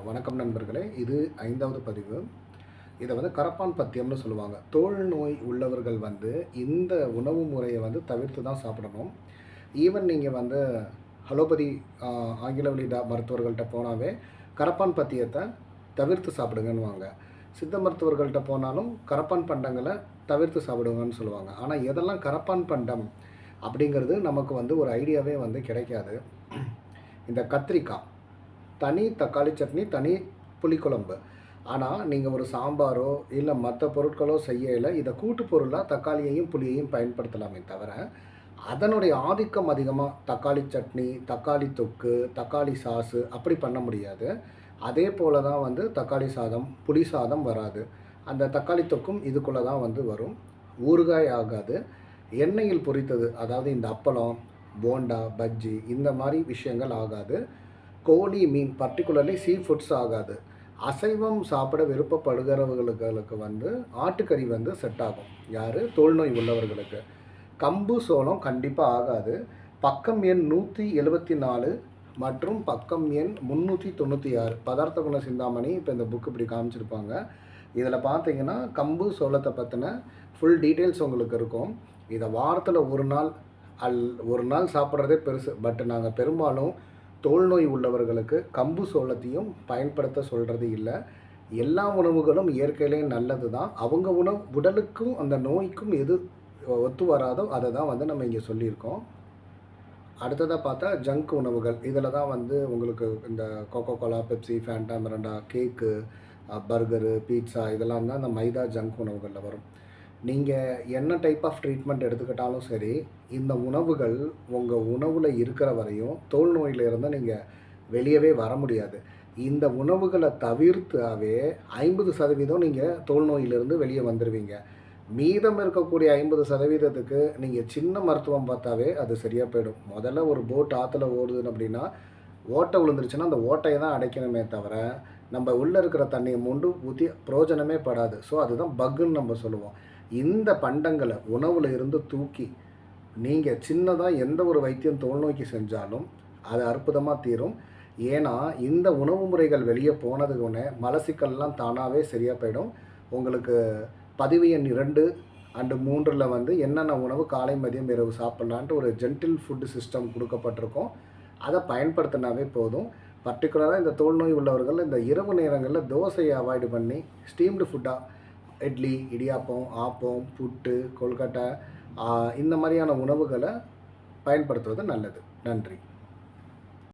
வணக்கம் நண்பர்களே. இது 5வது பதிவு. இதை வந்து கரப்பான் பத்தியம்னு சொல்லுவாங்க. தோல் நோய் உள்ளவர்கள் வந்து இந்த உணவு முறையை வந்து தவிர்த்து தான் சாப்பிடணும். ஈவன் நீங்கள் வந்து அலோபதி ஆங்கில வழி மருத்துவர்கள்ட்ட போனாவே கரப்பான் பத்தியத்தை தவிர்த்து சாப்பிடுங்கன்னுவாங்க. சித்த மருத்துவர்கள்ட்ட போனாலும் கரப்பான் பண்டங்களை தவிர்த்து சாப்பிடுங்கன்னு சொல்லுவாங்க. ஆனால் எதெல்லாம் கரப்பான் பண்டம் அப்படிங்கிறது நமக்கு வந்து ஒரு ஐடியாவே வந்து கிடைக்காது. இந்த கத்திரிக்காய், தனி தக்காளி சட்னி, தனி புளிக்குழம்பு. ஆனால் நீங்கள் ஒரு சாம்பாரோ இல்லை மற்ற பொருட்களோ செய்யலை, இதை கூட்டு பொருளாக தக்காளியையும் புளியையும் பயன்படுத்தலாமே தவிர அதனுடைய ஆதிக்கம் அதிகமாக தக்காளி சட்னி, தக்காளி தொக்கு, தக்காளி சாஸு அப்படி பண்ண முடியாது. அதே போல் தான் வந்து தக்காளி சாதம், புளி சாதம் வராது. அந்த தக்காளி தொக்கும் இதுக்குள்ளே தான் வந்து வரும். ஊறுகாய் ஆகாது. எண்ணெயில் பொரித்தது, அதாவது இந்த அப்பளம், போண்டா, பஜ்ஜி இந்த மாதிரி விஷயங்கள் ஆகாது. கோழி, மீன், பர்டிகுலர்லி சீ ஃபுட்ஸ் ஆகாது. அசைவம் சாப்பிட விருப்பப்படுகிறவர்களுக்கு வந்து ஆட்டுக்கறி வந்து செட் ஆகும். யார்? தோல் நோய் உள்ளவர்களுக்கு. கம்பு, சோளம் கண்டிப்பாக ஆகாது. பக்கம் எண் 174 மற்றும் பக்கம் எண் 396 பதார்த்த குண சிந்தாமணி. இப்போ இந்த புக்கு இப்படி காமிச்சிருப்பாங்க. இதில் பார்த்தீங்கன்னா கம்பு, சோளத்தை பற்றின ஃபுல் டீட்டெயில்ஸ் உங்களுக்கு இருக்கும். இதை வாரத்தில் ஒரு நாள் சாப்பிட்றதே பெருசு. பட் நாங்கள் பெரும்பாலும் தோல் நோய் உள்ளவர்களுக்கு கம்பு, சோளத்தையும் பயன்படுத்த சொல்கிறது இல்லை. எல்லா உணவுகளும் இயற்கையிலே நல்லது தான். அவங்க உடலுக்கும் அந்த நோய்க்கும் எது ஒத்து வராதோ அதை தான் வந்து நம்ம இங்கே சொல்லியிருக்கோம். அடுத்ததாக பார்த்தா ஜங்க் உணவுகள். இதில் தான் வந்து உங்களுக்கு இந்த கோகோ கோலா, பெப்சி, ஃபேண்டா, மிரண்டா, கேக்கு, பர்கரு, பீட்சா இதெல்லாம் தான் இந்த மைதா ஜங்க் உணவுகளில் வரும். நீங்கள் என்ன டைப் ஆஃப் ட்ரீட்மெண்ட் எடுத்துக்கிட்டாலும் சரி, இந்த உணவுகள் உங்கள் உணவில் இருக்கிற வரையும் தோல் நோயிலிருந்து நீங்கள் வெளியவே வர முடியாது. இந்த உணவுகளை தவிர்த்தாவே 50% நீங்கள் தோல் நோயிலிருந்து வெளியே வந்துடுவீங்க. மீதம் இருக்கக்கூடிய 50%க்கு நீங்கள் சின்ன மருத்துவம் பார்த்தாவே அது சரியாக போயிடும். முதல்ல ஒரு போட் ஆற்றுல ஓடுதுன்னு அப்படின்னா ஓட்டை விழுந்துருச்சுன்னா அந்த ஓட்டையை தான் அடைக்கணுமே தவிர நம்ம உள்ளே இருக்கிற தண்ணியை மொண்டு ஊற்றி பிரயோஜனமே படாது. ஸோ அதுதான் பக்குன்னு நம்ம சொல்லுவோம். இந்த பண்டங்களை உணவில் இருந்து தூக்கி நீங்கள் சின்னதாக எந்த ஒரு வைத்தியம் தோல் நோய்க்கு செஞ்சாலும் அது அற்புதமாக தீரும். ஏன்னா இந்த உணவு முறைகள் வெளியே போனதுக்குன்னே மலசிக்கல்லாம் தானாகவே சரியாக போயிடும். உங்களுக்கு பதிவு எண் 2 அண்டு 3 வந்து என்னென்ன உணவு காலை, மதியம், இரவு சாப்பிட்லான்ட்டு ஒரு ஜென்டில் ஃபுட்டு சிஸ்டம் கொடுக்கப்பட்டிருக்கோம். அதை பயன்படுத்தினாவே போதும். பர்டிகுலராக இந்த தோல் நோய் உள்ளவர்கள் இந்த இரவு நேரங்களில் தோசையை அவாய்டு பண்ணி ஸ்டீம்டு ஃபுட்டாக இட்லி, இடியாப்பம், ஆப்பம், புட்டு, கொல்கட்டை இந்த மாதிரியான உணவுகளை பயன்படுத்துவது நல்லது. நன்றி.